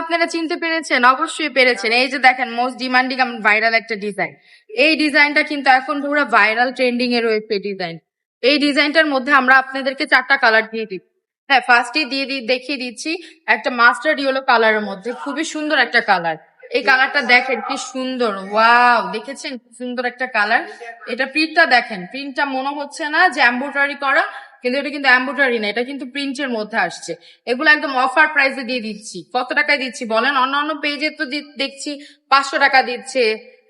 আপনারা চিনতে পেরেছেন? অবশ্যই পেরেছেন। এই যে দেখেন মোস্ট ডিমান্ডিং ভাইরাল একটা ডিজাইন। এই ডিজাইনটা কিন্তু এখন পুরো ভাইরাল ট্রেন্ডিং এ রয়েছে ডিজাইন। এই ডিজাইনটার মধ্যে আমরা আপনাদেরকে 4টা কালার দিয়ে দিই। হ্যাঁ, ফার্স্টে দেখিয়ে দিচ্ছি একটা মাস্টার্ড ইয়েলো কালারের মধ্যে খুবই সুন্দর একটা কালার। এই কালারটা দেখেন কি সুন্দর, ওয়াও, দেখেছেন কি সুন্দর একটা কালার। এটা প্রিন্টটা দেখেন, প্রিন্টটা মনে হচ্ছে না যে এমব্রয়ডারি করা, কিন্তু এটা কিন্তু এমব্রয়ডারি না, এটা কিন্তু প্রিন্টের মধ্যে আসছে। এগুলো একদম অফার প্রাইসে দিয়ে দিচ্ছি। কত টাকায় দিচ্ছি বলেন? অন্যান্য পেজে তো দেখছি 500 টাকা দিচ্ছে,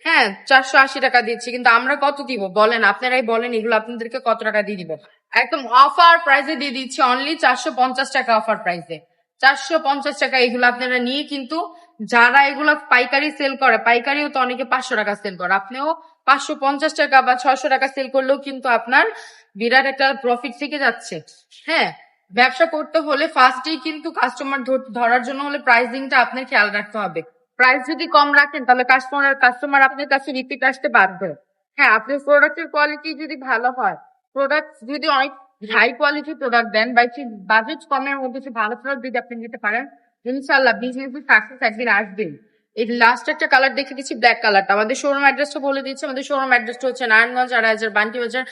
হ্যাঁ 480 টাকা দিচ্ছি, কিন্তু আমরা কত দিব বলেন? আপনারাই বলেন এগুলো আপনাদেরকে কত টাকা দিয়ে দিব। একদম অফার প্রাইসে দিয়ে দিচ্ছি, অনলি 450 টাকা অফার প্রাইসে। 450 টাকা এগুলো আপনারা নিয়ে কিন্তু, যারা এগুলো পাইকারি সেল করে, পাইকারিও তো অনেকে 500 টাকা সেল করে, আপনিও 550 টাকা বা 600 টাকা সেল করলেও কিন্তু আপনার বিরাট একটা প্রফিট থেকে যাচ্ছে। হ্যাঁ, ব্যবসা করতে হলে ফার্স্টেই কিন্তু কাস্টমার ধরার জন্য হলে প্রাইসিংটা আপনার খেয়াল রাখতে হবে। প্রাইস যদি কম রাখেন তাহলে কাস্টমার আপনার কাছে রিপিট আসতে বাধ্য। হ্যাঁ, আপনার প্রোডাক্টের কোয়ালিটি যদি ভালো হয়, প্রোডাক্ট যদি অনেক হাই কোয়ালিটি প্রোডাক্ট দেন বা একটু বাজেট কমের মধ্যে ভালো প্রোডাক্ট যদি আপনি দিতে পারেন, ইনশাল্লাহ বিজনেস সাকসেস একদিন আসবেই। এই লাস্ট একটা কালার দেখে দিচ্ছি, ব্ল্যাক কালারটা। আমাদের শোরুম অ্যাড্রেসটা বলে দিচ্ছি। আমাদের শোরুম অ্যাড্রেসটা হচ্ছে নারায়ণগঞ্জ আড়াইহাজার বান্টি বাজার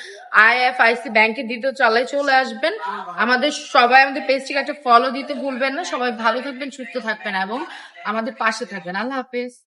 IFIC ব্যাংকের দ্বিতীয় তলায় চলে আসবেন। আমাদের সবাই আমাদের পেজটিকে একটা ফলো দিতে ভুলবেন না। সবাই ভালো থাকবেন, সুস্থ থাকবেন এবং আমাদের পাশে থাকবেন। আল্লাহ হাফেজ।